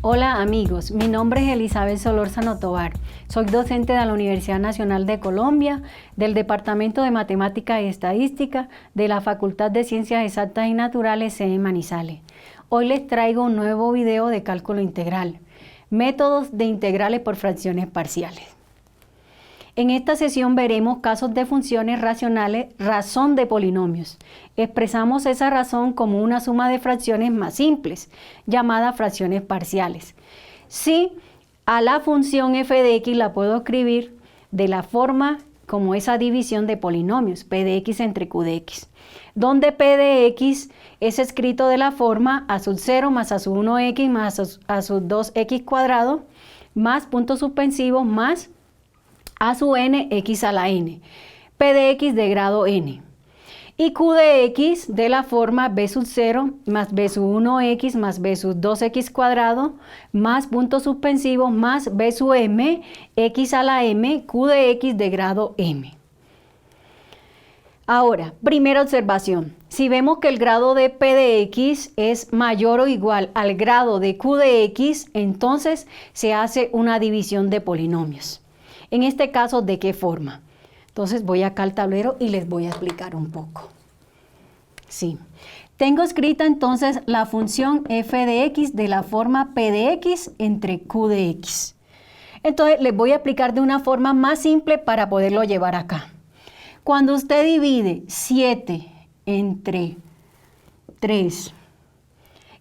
Hola amigos, mi nombre es Elizabeth Solórzano Tovar. Soy docente de la Universidad Nacional de Colombia, del Departamento de Matemática y Estadística de la Facultad de Ciencias Exactas y Naturales sede Manizales. Hoy les traigo un nuevo video de cálculo integral, métodos de integrales por fracciones parciales. En esta sesión veremos casos de funciones racionales, razón de polinomios. Expresamos esa razón como una suma de fracciones más simples, llamadas fracciones parciales. Si a la función f de x la puedo escribir de la forma como esa división de polinomios, p de x entre q de x, donde p de x es escrito de la forma a sub 0 más a sub 1x más a sub 2x cuadrado, más puntos suspensivos más a sub n x a la n, p de x de grado n. Y q de x de la forma b sub 0 más b sub 1x más b sub 2x cuadrado más puntos suspensivos más b sub m x a la m, q de x de grado m. Ahora, primera observación. Si vemos que el grado de p de x es mayor o igual al grado de q de x, entonces se hace una división de polinomios. En este caso, ¿de qué forma? Entonces voy acá al tablero y les voy a explicar un poco. Sí, tengo escrita entonces la función f de x de la forma p de x entre q de x. Entonces les voy a explicar de una forma más simple para poderlo llevar acá. Cuando usted divide 7 entre 3,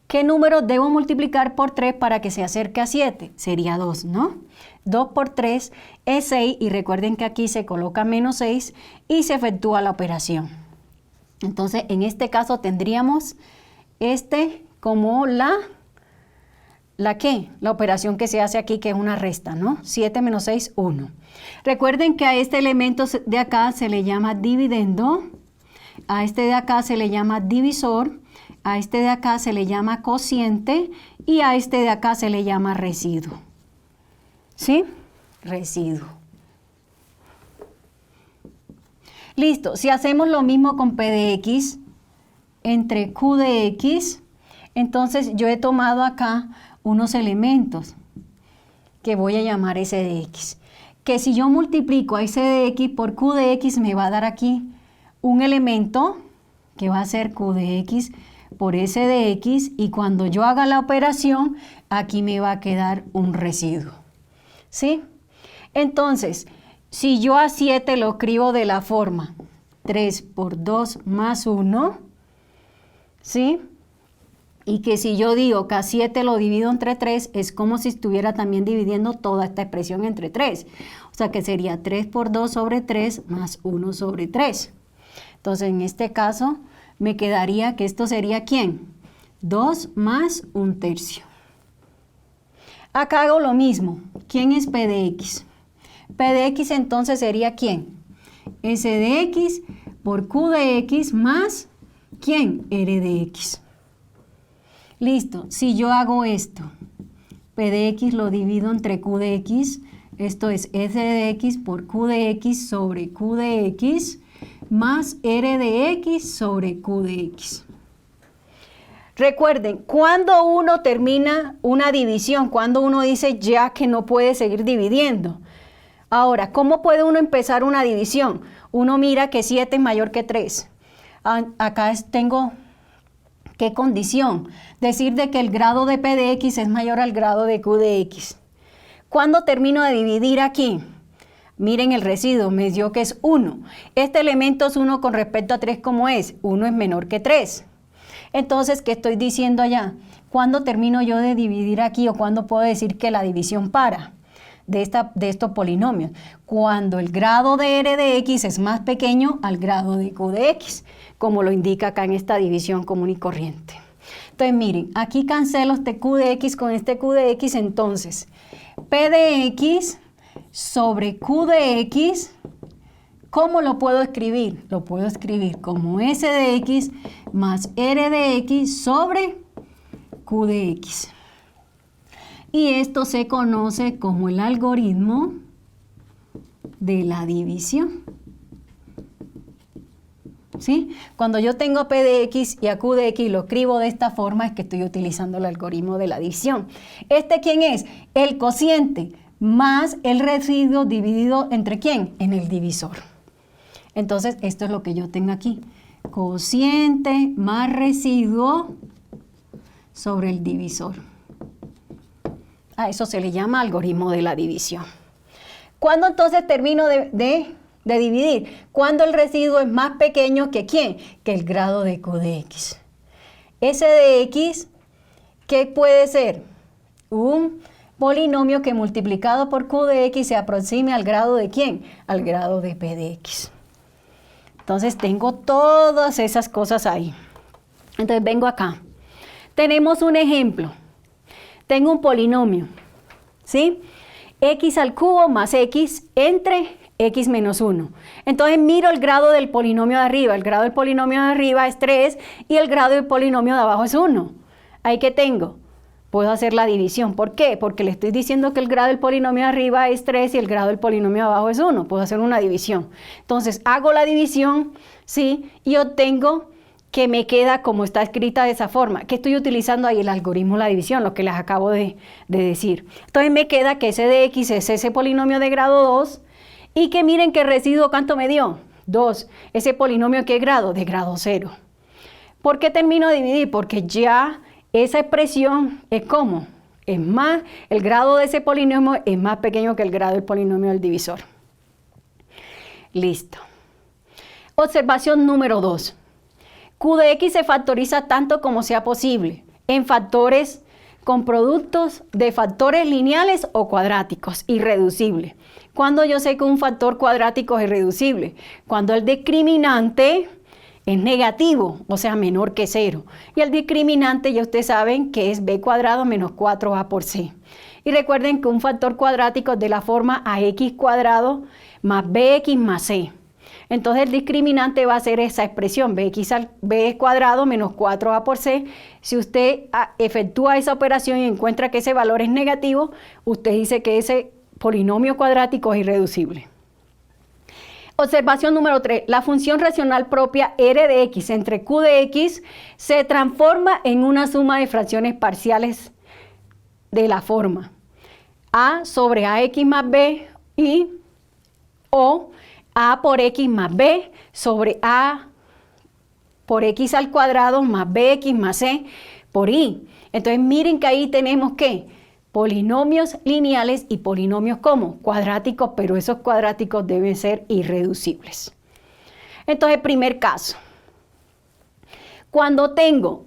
¿qué número debo multiplicar por 3 para que se acerque a 7? Sería 2, ¿no? 2 por 3 es 6 y recuerden que aquí se coloca menos 6 y se efectúa la operación. Entonces, en este caso tendríamos como la operación que se hace aquí, que es una resta, ¿no? 7 menos 6, 1. Recuerden que a este elemento de acá se le llama dividendo, a este de acá se le llama divisor, a este de acá se le llama cociente y a este de acá se le llama residuo. ¿Sí? Residuo. Listo. Si hacemos lo mismo con p de x entre q de x, entonces yo he tomado acá unos elementos que voy a llamar s de x. Que si yo multiplico a s de x por q de x me va a dar aquí un elemento que va a ser q de x por s de x y cuando yo haga la operación aquí me va a quedar un residuo. ¿Sí? Entonces, si yo a 7 lo escribo de la forma 3 por 2 más 1, ¿sí? Y que si yo digo que a 7 lo divido entre 3, es como si estuviera también dividiendo toda esta expresión entre 3. O sea que sería 3 por 2 sobre 3 más 1 sobre 3. Entonces, en este caso, me quedaría que esto sería ¿quién? 2 más 1/3. Acá hago lo mismo. ¿Quién es p de x? P de x entonces sería ¿quién? S de x por q de x más ¿quién? R de x. Listo. Si yo hago esto, p de x lo divido entre q de x, esto es s de x por q de x sobre q de x más r de x sobre q de x. Recuerden, cuando uno termina una división, cuando uno dice ya que no puede seguir dividiendo. Ahora, ¿cómo puede uno empezar una división? Uno mira que 7 es mayor que 3. Acá tengo, ¿qué condición? Decir de que el grado de p de x es mayor al grado de q de x. ¿Cuándo termino de dividir aquí? Miren el residuo, me dio que es 1. Este elemento es 1 con respecto a 3, ¿cómo es? 1 es menor que 3. Entonces, ¿qué estoy diciendo allá? ¿Cuándo termino yo de dividir aquí o cuándo puedo decir que la división para de estos polinomios? Cuando el grado de r de x es más pequeño al grado de q de x, como lo indica acá en esta división común y corriente. Entonces, miren, aquí cancelo este q de x con este q de x, entonces, p de x sobre q de x, ¿cómo lo puedo escribir? Lo puedo escribir como s de x más r de x sobre q de x. Y esto se conoce como el algoritmo de la división. ¿sí? Cuando yo tengo P de X y a Q de X y lo escribo de esta forma, es que estoy utilizando el algoritmo de la división. ¿Este quién es? El cociente más el residuo dividido ¿entre quién? En el divisor. Entonces, esto es lo que yo tengo aquí. Cociente más residuo sobre el divisor. A eso se le llama algoritmo de la división. ¿Cuándo entonces termino de dividir? Cuando el residuo es más pequeño que ¿quién? Que el grado de Q de X. Ese de X, ¿qué puede ser? Un polinomio que multiplicado por Q de X se aproxime al grado de ¿quién? Al grado de P de X. Entonces tengo todas esas cosas ahí. Entonces vengo acá. Tenemos un ejemplo. Tengo un polinomio, ¿sí? X al cubo más X entre X menos 1. Entonces miro el grado del polinomio de arriba. El grado del polinomio de arriba es 3 y el grado del polinomio de abajo es 1. ¿Ahí qué tengo? Puedo hacer la división. ¿Por qué? Porque le estoy diciendo que el grado del polinomio de arriba es 3 y el grado del polinomio de abajo es 1. Puedo hacer una división. Entonces hago la división, ¿sí? Y obtengo que me queda como está escrita de esa forma. ¿Qué estoy utilizando ahí? El algoritmo de la división, lo que les acabo de decir. Entonces me queda que ese de X es ese polinomio de grado 2 y que miren que el residuo ¿cuánto me dio? 2. ¿Ese polinomio qué grado? De grado 0. ¿Por qué termino de dividir? Porque ya esa expresión es como, es más, el grado de ese polinomio es más pequeño que el grado del polinomio del divisor. Listo. Observación número 2. Q de X se factoriza tanto como sea posible en factores con productos de factores lineales o cuadráticos, irreducible. ¿Cuándo yo sé que un factor cuadrático es irreducible? Cuando el discriminante es negativo, o sea, menor que 0. Y el discriminante ya ustedes saben que es b cuadrado menos 4a por c. Y recuerden que un factor cuadrático es de la forma ax cuadrado más bx más c. Entonces el discriminante va a ser esa expresión, b cuadrado menos 4a por c. Si usted efectúa esa operación y encuentra que ese valor es negativo, usted dice que ese polinomio cuadrático es irreducible. Observación número 3. La función racional propia r de x entre q de x se transforma en una suma de fracciones parciales de la forma a sobre ax más b y o a por x más b sobre a por x al cuadrado más bx más c por y. Entonces miren que ahí tenemos que polinomios lineales y polinomios como cuadráticos, pero esos cuadráticos deben ser irreducibles. Entonces, primer caso, cuando tengo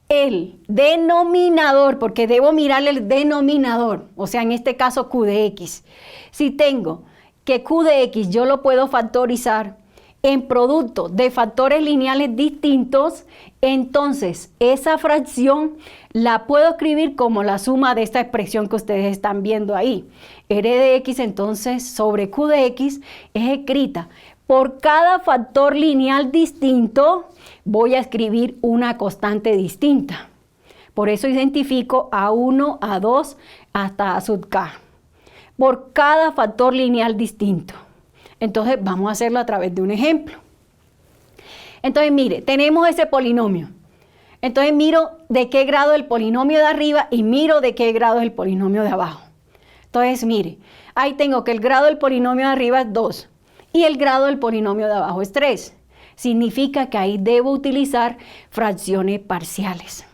el denominador, porque debo mirar el denominador, o sea, en este caso Q de X, si tengo que Q de X yo lo puedo factorizar en producto de factores lineales distintos, entonces esa fracción la puedo escribir como la suma de esta expresión que ustedes están viendo ahí. R de X entonces sobre Q de X es escrita por cada factor lineal distinto, voy a escribir una constante distinta. Por eso identifico A1, A2 hasta A sub K. Por cada factor lineal distinto. Entonces vamos a hacerlo a través de un ejemplo. Entonces mire, tenemos ese polinomio. Entonces miro de qué grado es el polinomio de arriba y miro de qué grado es el polinomio de abajo. Entonces mire, ahí tengo que el grado del polinomio de arriba es 2 y el grado del polinomio de abajo es 3. Significa que ahí debo utilizar fracciones parciales.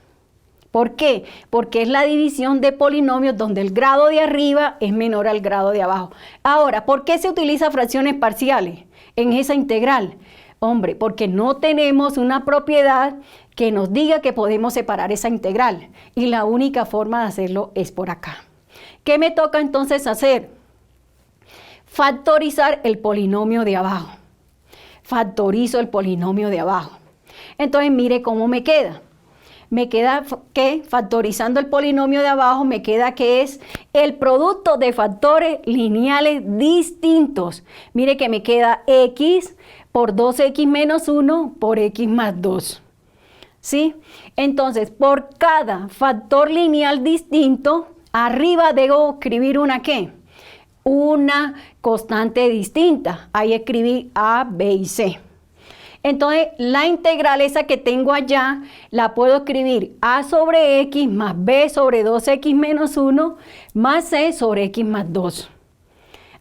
¿Por qué? Porque es la división de polinomios donde el grado de arriba es menor al grado de abajo. Ahora, ¿por qué se utiliza fracciones parciales en esa integral? Hombre, porque no tenemos una propiedad que nos diga que podemos separar esa integral. Y la única forma de hacerlo es por acá. ¿Qué me toca entonces hacer? Factorizar el polinomio de abajo. Factorizo el polinomio de abajo. Entonces, mire cómo me queda. Me queda que, factorizando el polinomio de abajo, me queda que es el producto de factores lineales distintos. Mire que me queda x por 2x menos 1 por x más 2. ¿Sí? Entonces, por cada factor lineal distinto, arriba debo escribir una ¿qué? Una constante distinta. Ahí escribí A, B y C. Entonces, la integral esa que tengo allá, la puedo escribir a sobre x más b sobre 2x menos 1 más c sobre x más 2.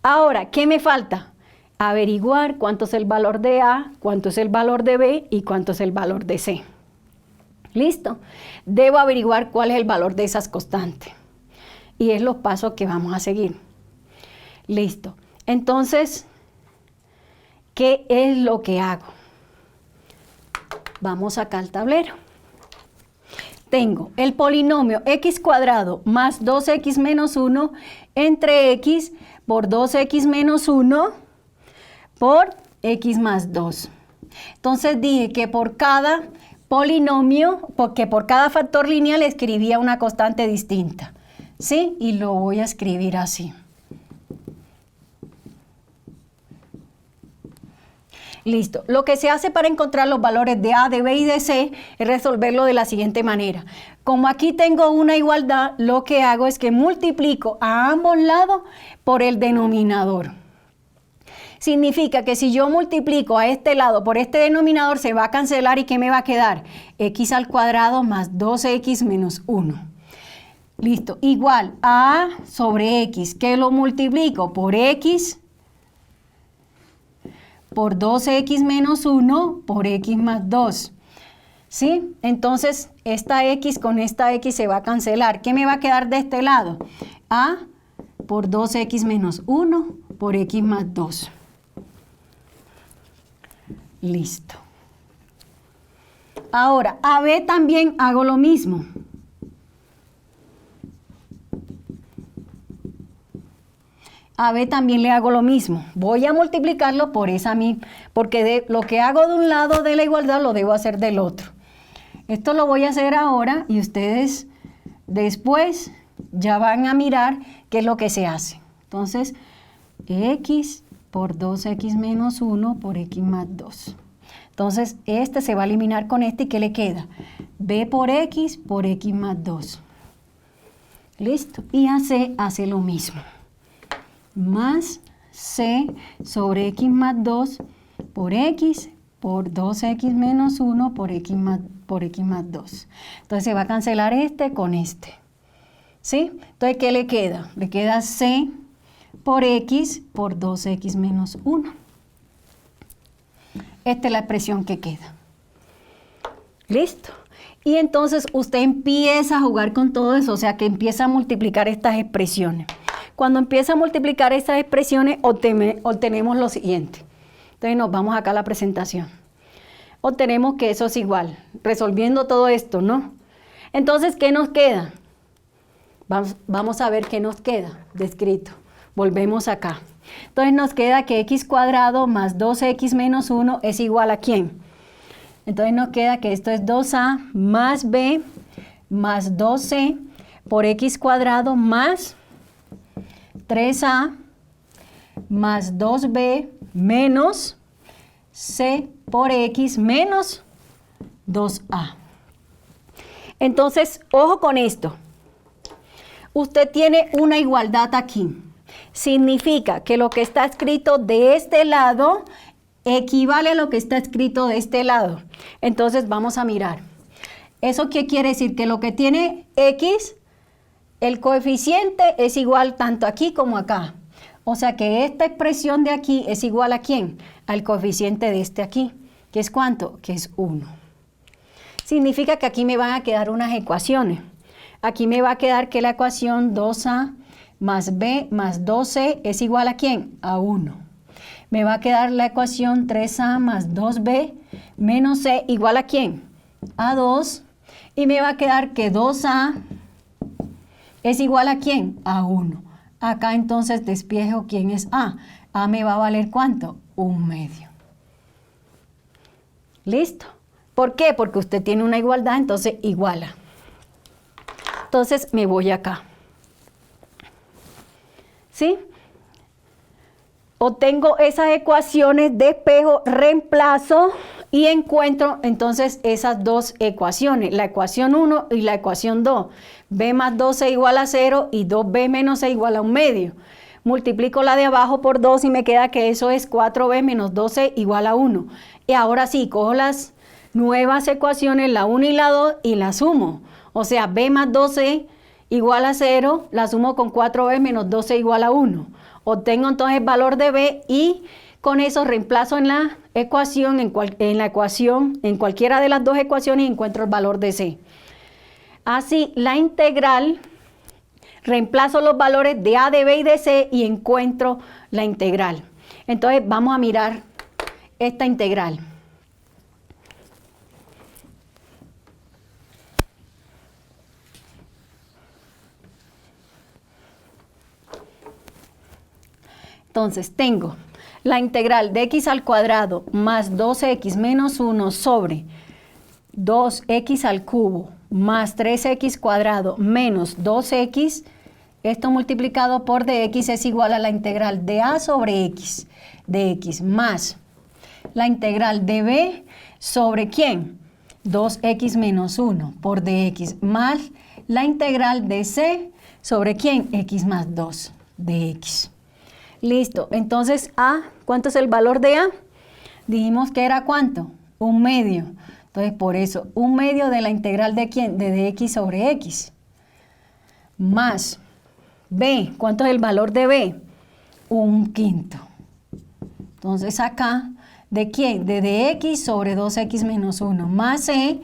Ahora, ¿qué me falta? Averiguar cuánto es el valor de a, cuánto es el valor de b y cuánto es el valor de c. ¿Listo? Debo averiguar cuál es el valor de esas constantes. Y es los pasos que vamos a seguir. Listo. Entonces, ¿qué es lo que hago? Vamos acá al tablero. Tengo el polinomio x cuadrado más 2x menos 1 entre x por 2x menos 1 por x más 2. Entonces dije que por cada polinomio, porque por cada factor lineal escribía una constante distinta. ¿Sí? Y lo voy a escribir así. Listo. Lo que se hace para encontrar los valores de A, de B y de C es resolverlo de la siguiente manera. Como aquí tengo una igualdad, lo que hago es que multiplico a ambos lados por el denominador. Significa que si yo multiplico a este lado por este denominador, se va a cancelar y ¿qué me va a quedar? X al cuadrado más 2x menos 1. Listo. Igual a sobre x, que lo multiplico por x por 2x menos 1 por x más 2. ¿Sí? Entonces, esta x con esta x se va a cancelar. ¿Qué me va a quedar de este lado? A por 2x menos 1 por x más 2. Listo. Ahora, a b también hago lo mismo. A b también le hago lo mismo. Voy a multiplicarlo por esa misma, porque lo que hago de un lado de la igualdad lo debo hacer del otro. Esto lo voy a hacer ahora y ustedes después ya van a mirar qué es lo que se hace. Entonces, x por 2x menos 1 por x más 2. Entonces, este se va a eliminar con este y ¿qué le queda? b por x más 2. Listo. Y a c hace lo mismo. Más c sobre x más 2 por x por 2x menos 1 por x más 2. Entonces se va a cancelar este con este. ¿Sí? Entonces, ¿qué le queda? Le queda c por x por 2x menos 1. Esta es la expresión que queda. ¿Listo? Y entonces usted empieza a jugar con todo eso, o sea que empieza a multiplicar estas expresiones. Cuando empieza a multiplicar estas expresiones, obtenemos lo siguiente. Entonces nos vamos acá a la presentación. Obtenemos que eso es igual, resolviendo todo esto, ¿no? Entonces, ¿qué nos queda? Vamos a ver qué nos queda descrito. Volvemos acá. Entonces nos queda que x cuadrado más 2x menos 1 es igual a ¿quién? Entonces nos queda que esto es 2a más b más 2c por x cuadrado más 3a más 2b menos c por x menos 2a. Entonces, ojo con esto. Usted tiene una igualdad aquí. Significa que lo que está escrito de este lado equivale a lo que está escrito de este lado. Entonces, vamos a mirar. ¿Eso qué quiere decir? Que lo que tiene x, el coeficiente es igual tanto aquí como acá. O sea que esta expresión de aquí es igual a ¿quién? Al coeficiente de este aquí. ¿Que es cuánto? Que es 1. Significa que aquí me van a quedar unas ecuaciones. Aquí me va a quedar que la ecuación 2a más b más 2c es igual a ¿quién? A 1. Me va a quedar la ecuación 3a más 2b menos c igual a ¿quién? A 2. Y me va a quedar que 2a es igual a ¿quién? A 1. Acá entonces despejo quién es a. A me va a valer ¿cuánto? 1/2. ¿Listo? ¿Por qué? Porque usted tiene una igualdad, entonces iguala. Entonces me voy acá. ¿Sí? Obtengo esas ecuaciones, despejo, reemplazo y encuentro entonces esas dos ecuaciones, la ecuación 1 y la ecuación 2. B más 2c igual a 0 y 2b menos c igual a 1/2. multiplico la de abajo por 2 y me queda que eso es 4b menos 12 igual a 1. Y ahora sí, cojo las nuevas ecuaciones, la 1 y la 2, y las sumo. O sea, b más 12 igual a 0, la sumo con 4b menos 12 igual a 1. Obtengo entonces el valor de b y con eso reemplazo en la ecuación, en cualquiera de las dos ecuaciones y encuentro el valor de c. Así, la integral, reemplazo los valores de a, de b y de c y encuentro la integral. Entonces vamos a mirar esta integral. Entonces tengo la integral de x al cuadrado más 12x menos 1 sobre 2x al cubo más 3x cuadrado menos 2x, esto multiplicado por dx es igual a la integral de a sobre x, de x, más la integral de b sobre ¿quién? 2x menos 1 por dx, más la integral de c sobre ¿quién? X más 2 dx. Listo, entonces a, ¿cuánto es el valor de a? Dijimos que era ¿cuánto? 1/2. Entonces por eso, 1/2 de la integral de ¿quién? De dx sobre x. Más b, ¿cuánto es el valor de b? 1/5. Entonces acá, ¿de quién? De dx sobre 2x menos 1. Más c,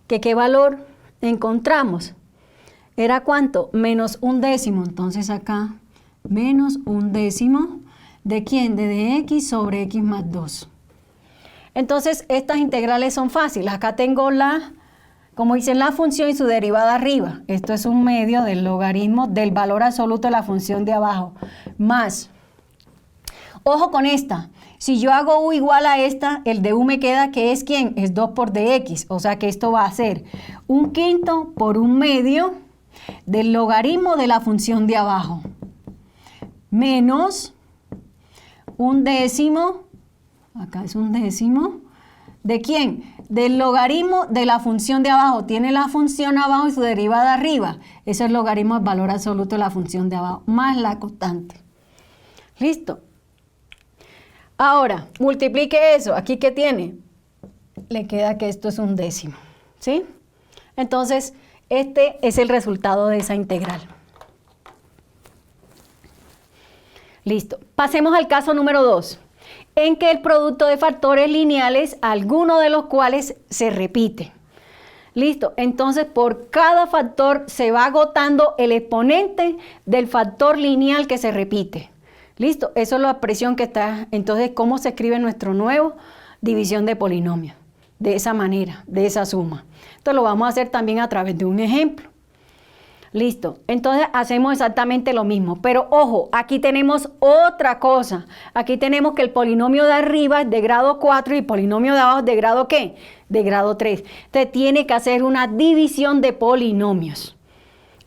que ¿qué valor encontramos? ¿Era cuánto? Menos 1/10. Entonces acá, menos 1/10 de quién, de dx sobre x más 2. Entonces estas integrales son fáciles. Acá tengo como dicen, la función y su derivada arriba. Esto es 1/2 del logaritmo del valor absoluto de la función de abajo, más, ojo con esta, si yo hago u igual a esta, el de u me queda que es ¿quién? Es 2 por dx, o sea que esto va a ser 1/5 por 1/2 del logaritmo de la función de abajo, menos 1/10, acá es 1/10, ¿de quién? Del logaritmo de la función de abajo. Tiene la función abajo y su derivada arriba. Eso es el logaritmo del valor absoluto de la función de abajo, más la constante. ¿Listo? Ahora, multiplique eso. ¿Aquí qué tiene? Le queda que esto es 1/10, ¿sí? Entonces, este es el resultado de esa integral. Listo. Pasemos al caso número 2, en que el producto de factores lineales, alguno de los cuales se repite. Listo. Entonces, por cada factor se va agotando el exponente del factor lineal que se repite. Listo. Eso es la expresión que está. Entonces, ¿cómo se escribe nuestro nuevo división de polinomios? De esa manera, de esa suma. Esto lo vamos a hacer también a través de un ejemplo. Listo, entonces hacemos exactamente lo mismo, pero ojo, aquí tenemos otra cosa. Aquí tenemos que el polinomio de arriba es de grado 4 y el polinomio de abajo es de grado ¿qué? De grado 3. Entonces tiene que hacer una división de polinomios.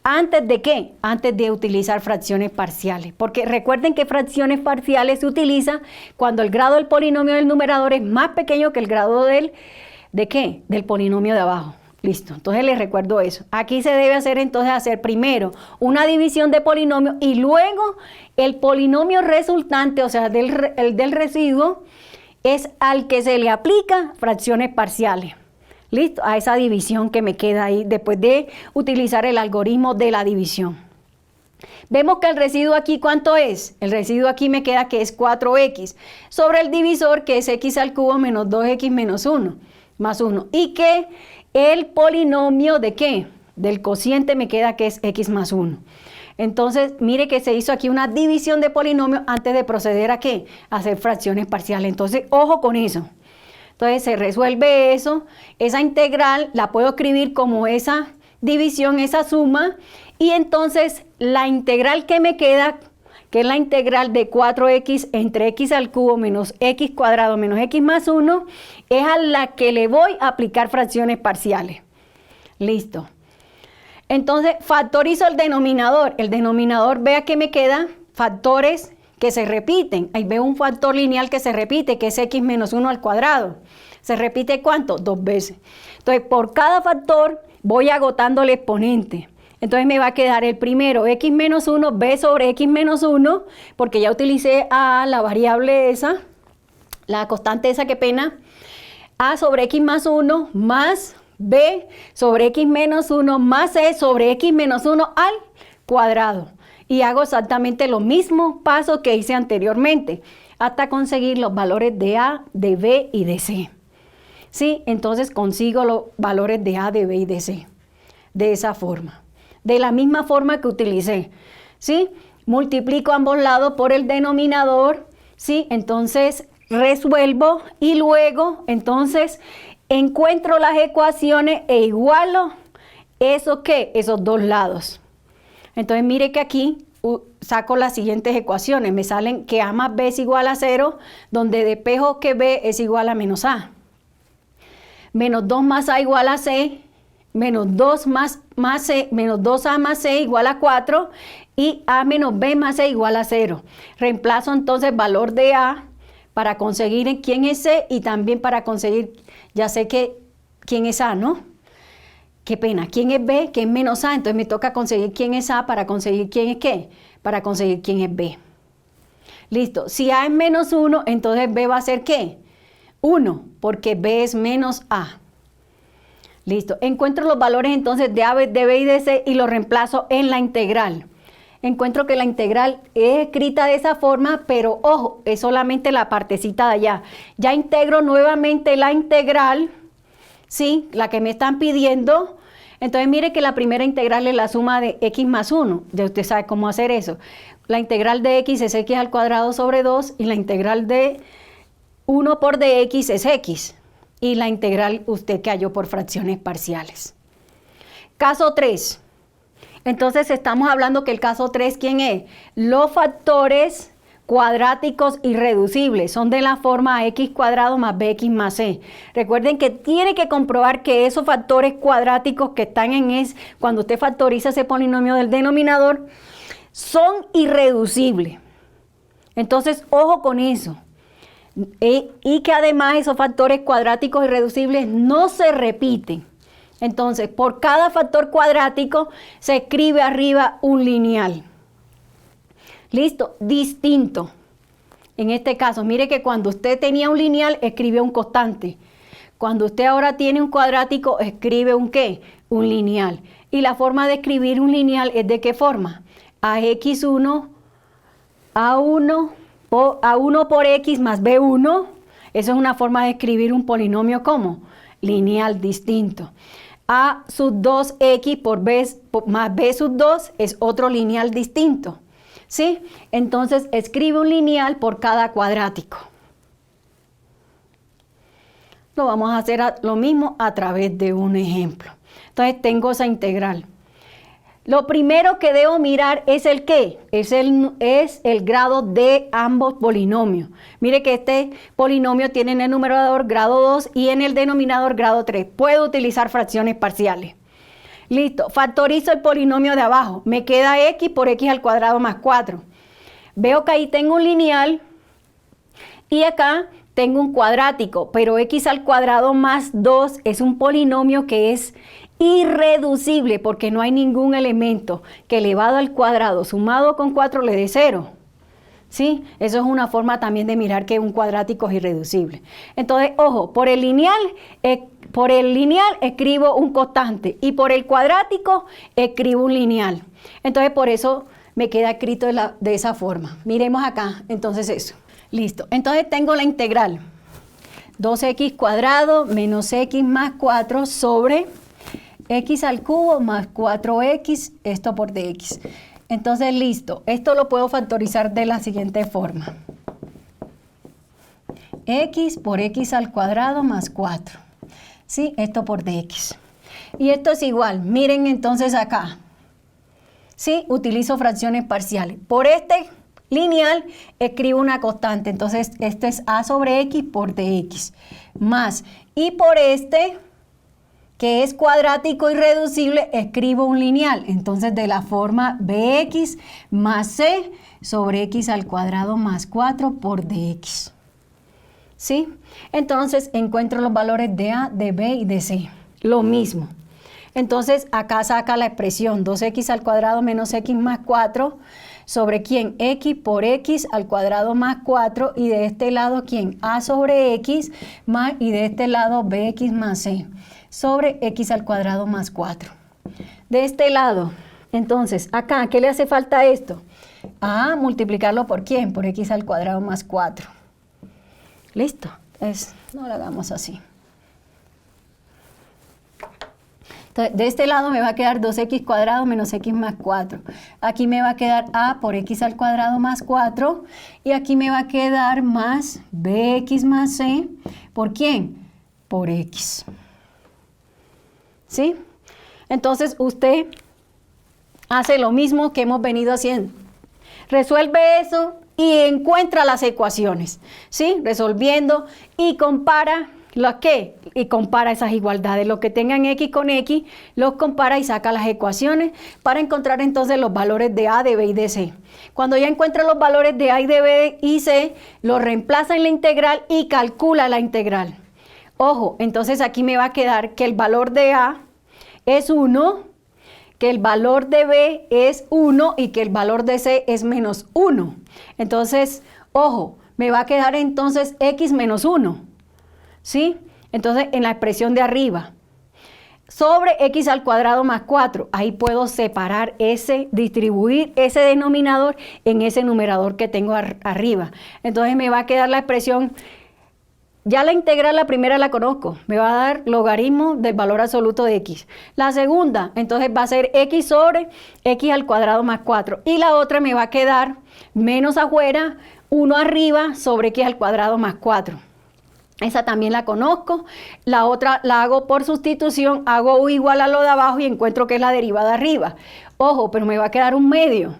¿Antes de qué? Antes de utilizar fracciones parciales. Porque recuerden que fracciones parciales se utiliza cuando el grado del polinomio del numerador es más pequeño que el grado ¿de qué? Del polinomio de abajo. Listo, entonces les recuerdo eso. Aquí se debe hacer primero una división de polinomios y luego el polinomio resultante, o sea, el del residuo, es al que se le aplica fracciones parciales. Listo, a esa división que me queda ahí después de utilizar el algoritmo de la división. Vemos que el residuo aquí, ¿cuánto es? El residuo aquí me queda que es 4x sobre el divisor, que es x al cubo menos 2x menos 1, más 1. Y que el polinomio de ¿qué? Del cociente me queda que es x más 1. Entonces, mire que se hizo aquí una división de polinomios antes de proceder a ¿qué? A hacer fracciones parciales. Entonces, ojo con eso. Entonces, se resuelve eso. Esa integral la puedo escribir como esa división, esa suma. Y entonces, la integral que me queda, que es la integral de 4x entre x al cubo menos x cuadrado menos x más 1, es a la que le voy a aplicar fracciones parciales. Listo. Entonces, factorizo el denominador. El denominador, vea que me queda factores que se repiten. Ahí veo un factor lineal que se repite, que es x menos 1 al cuadrado. ¿Se repite cuánto? 2 veces. Entonces, por cada factor voy agotando el exponente. Entonces me va a quedar el primero, x menos 1, b sobre x menos 1, porque ya utilicé a la variable esa, la constante esa, qué pena, a sobre x más 1 más b sobre x menos 1 más c sobre x menos 1 al cuadrado. Y hago exactamente los mismos pasos que hice anteriormente, hasta conseguir los valores de a, de b y de c. ¿Sí? Entonces consigo los valores de a, de b y de c. De esa forma. De la misma forma que utilicé. ¿Sí? Multiplico ambos lados por el denominador. ¿Sí? Entonces resuelvo y luego entonces encuentro las ecuaciones e igualo esos dos lados. Entonces mire que aquí saco las siguientes ecuaciones. Me salen que a más b es igual a 0, donde despejo que b es igual a menos a. Menos 2 más a igual a c, menos 2 más c, menos 2a más c igual a 4 y a menos b más c igual a 0. Reemplazo entonces valor de a para conseguir quién es c y también para conseguir, ya sé que quién es a, ¿no? Qué pena, ¿quién es b? ¿Quién es menos a? Entonces me toca conseguir quién es a para conseguir quién es qué, para conseguir quién es b. Listo, si a es menos 1, entonces b va a ser ¿qué? 1, porque b es menos a. Listo, encuentro los valores entonces de a, de b y de c y los reemplazo en la integral. Encuentro que la integral es escrita de esa forma, pero ojo, es solamente la partecita de allá. Ya integro nuevamente la integral, ¿sí? La que me están pidiendo. Entonces mire que la primera integral es la suma de x más 1. Ya usted sabe cómo hacer eso. La integral de x es x al cuadrado sobre 2 y la integral de 1 por dx es x. Y la integral usted que halló por fracciones parciales. Caso 3. Entonces estamos hablando que el caso 3, ¿quién es? Los factores cuadráticos irreducibles son de la forma x cuadrado más bx más c. Recuerden que tiene que comprobar que esos factores cuadráticos que están cuando usted factoriza ese polinomio del denominador, son irreducibles. Entonces, ojo con eso. Y que además esos factores cuadráticos irreducibles no se repiten. Entonces, por cada factor cuadrático se escribe arriba un lineal. ¿Listo? Distinto. En este caso, mire que cuando usted tenía un lineal, escribe un constante. Cuando usted ahora tiene un cuadrático, escribe un ¿qué? Un lineal. Y la forma de escribir un lineal es ¿de qué forma? AX1, A1 por X más B1. Eso es una forma de escribir un polinomio como lineal distinto. A sub 2X por B más B sub 2 es otro lineal distinto. ¿Sí? Entonces escribe un lineal por cada cuadrático. Lo vamos a hacer lo mismo a través de un ejemplo. Entonces tengo esa integral. Lo primero que debo mirar es el qué, es el grado de ambos polinomios. Mire que este polinomio tiene en el numerador grado 2 y en el denominador grado 3. Puedo utilizar fracciones parciales. Listo, factorizo el polinomio de abajo. Me queda x por x al cuadrado más 4. Veo que ahí tengo un lineal y acá tengo un cuadrático, pero x al cuadrado más 2 es un polinomio que es irreducible porque no hay ningún elemento que elevado al cuadrado sumado con 4 le dé 0. ¿Sí? Eso es una forma también de mirar que un cuadrático es irreducible. Entonces, ojo, por el lineal escribo un constante y por el cuadrático escribo un lineal. Entonces, por eso me queda escrito de esa forma. Miremos acá, entonces eso. Listo. Entonces, tengo la integral 2x cuadrado menos x más 4 sobre x al cubo más 4x, esto por dx. Entonces, listo. Esto lo puedo factorizar de la siguiente forma. X por x al cuadrado más 4. ¿Sí? Esto por dx. Y esto es igual. Miren entonces acá. ¿Sí? Utilizo fracciones parciales. Por este lineal escribo una constante. Entonces, esto es a sobre x por dx. Más. Y por este, que es cuadrático irreducible, escribo un lineal. Entonces, de la forma bx más c sobre x al cuadrado más 4 por dx. ¿Sí? Entonces, encuentro los valores de a, de b y de c. Lo mismo. Entonces acá saca la expresión 2x al cuadrado menos x más 4 sobre quién, x por x al cuadrado más 4, y de este lado quién, a sobre x más, y de este lado bx más c sobre x al cuadrado más 4. De este lado, entonces acá, ¿qué le hace falta a esto? A multiplicarlo por quién, por x al cuadrado más 4. ¿Listo? No lo hagamos así. Entonces, de este lado me va a quedar 2x cuadrado menos x más 4. Aquí me va a quedar a por x al cuadrado más 4. Y aquí me va a quedar más bx más c. ¿Por quién? Por x. ¿Sí? Entonces, usted hace lo mismo que hemos venido haciendo. Resuelve eso y encuentra las ecuaciones. ¿Sí? Resolviendo y compara. ¿Lo qué? Y compara esas igualdades. Lo que tengan x con x, los compara y saca las ecuaciones para encontrar entonces los valores de a, de b y de c. Cuando ya encuentra los valores de a y de b y c, los reemplaza en la integral y calcula la integral. Ojo, entonces aquí me va a quedar que el valor de a es 1, que el valor de b es 1 y que el valor de c es menos 1. Entonces, ojo, me va a quedar entonces x menos 1. ¿Sí? Entonces, en la expresión de arriba, sobre x al cuadrado más 4, ahí puedo separar distribuir ese denominador en ese numerador que tengo arriba. Entonces, me va a quedar la expresión, ya la integral, la primera la conozco, me va a dar logaritmo del valor absoluto de x. La segunda, entonces va a ser x sobre x al cuadrado más 4. Y la otra me va a quedar menos afuera, 1 arriba sobre x al cuadrado más 4. Esa también la conozco. La otra la hago por sustitución, hago u igual a lo de abajo y encuentro que es la derivada de arriba. Ojo, pero me va a quedar un medio.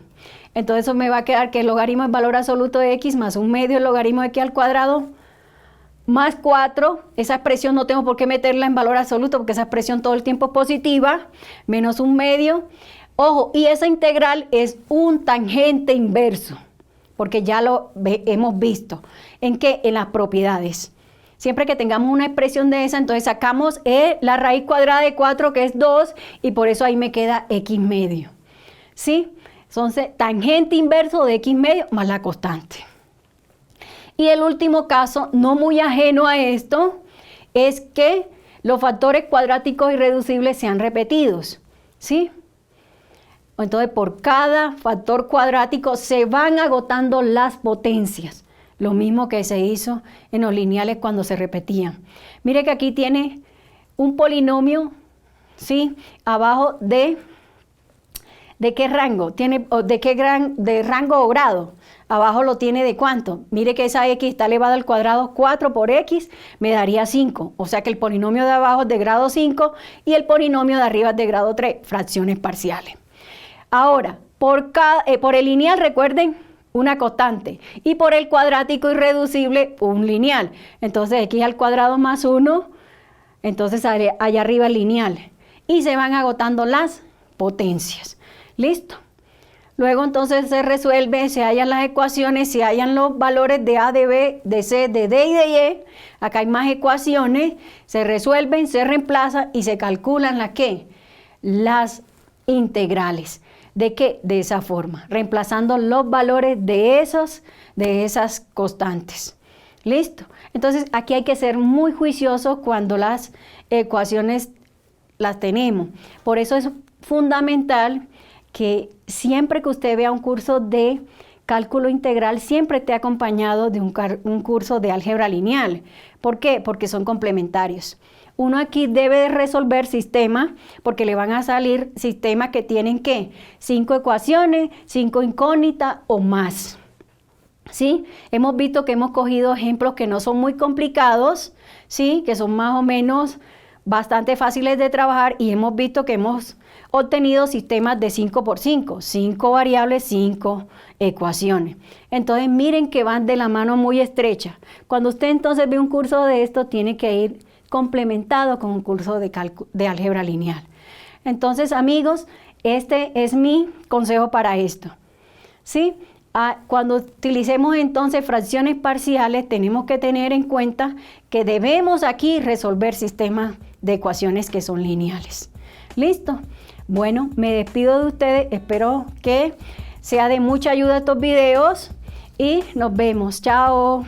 Entonces eso me va a quedar que el logaritmo del valor absoluto de x más un medio el logaritmo de x al cuadrado más 4. Esa expresión no tengo por qué meterla en valor absoluto porque esa expresión todo el tiempo es positiva, menos un medio. Ojo, y esa integral es un tangente inverso, porque ya lo hemos visto. ¿En qué? En las propiedades. Siempre que tengamos una expresión de esa, entonces sacamos la raíz cuadrada de 4, que es 2, y por eso ahí me queda x medio. ¿Sí? Entonces, tangente inverso de x medio más la constante. Y el último caso, no muy ajeno a esto, es que los factores cuadráticos irreducibles sean repetidos. ¿Sí? Entonces, por cada factor cuadrático se van agotando las potencias. Lo mismo que se hizo en los lineales cuando se repetían. Mire que aquí tiene un polinomio, ¿sí? Abajo ¿de qué rango? ¿De rango o grado? Abajo lo tiene ¿de cuánto? Mire que esa x está elevada al cuadrado, 4 por x me daría 5. O sea que el polinomio de abajo es de grado 5 y el polinomio de arriba es de grado 3, fracciones parciales. Ahora, por el lineal, recuerden, una constante, y por el cuadrático irreducible, un lineal. Entonces, x al cuadrado más 1, entonces allá arriba el lineal. Y se van agotando las potencias. ¿Listo? Luego, entonces, se resuelve, se hallan las ecuaciones, se hallan los valores de a, de b, de c, de d y de y. Acá hay más ecuaciones, se resuelven, se reemplazan y se calculan ¿las qué? Las integrales. ¿De qué? De esa forma, reemplazando los valores de esas constantes. ¿Listo? Entonces, aquí hay que ser muy juiciosos cuando las ecuaciones las tenemos. Por eso es fundamental que siempre que usted vea un curso de cálculo integral, siempre esté acompañado de un curso de álgebra lineal. ¿Por qué? Porque son complementarios. Uno aquí debe de resolver sistemas, porque le van a salir sistemas que tienen, ¿qué? 5 ecuaciones, 5 incógnitas o más. ¿Sí? Hemos visto que hemos cogido ejemplos que no son muy complicados, ¿sí? Que son más o menos bastante fáciles de trabajar, y hemos visto que hemos obtenido sistemas de 5 por 5, 5 variables, 5 ecuaciones. Entonces miren que van de la mano muy estrecha. Cuando usted entonces ve un curso de esto, tiene que ir complementado con un curso de álgebra lineal. Entonces, amigos, este es mi consejo para esto. ¿Sí? Cuando utilicemos entonces fracciones parciales, tenemos que tener en cuenta que debemos aquí resolver sistemas de ecuaciones que son lineales. Listo. Bueno, me despido de ustedes. Espero que sea de mucha ayuda estos videos y nos vemos. Chao.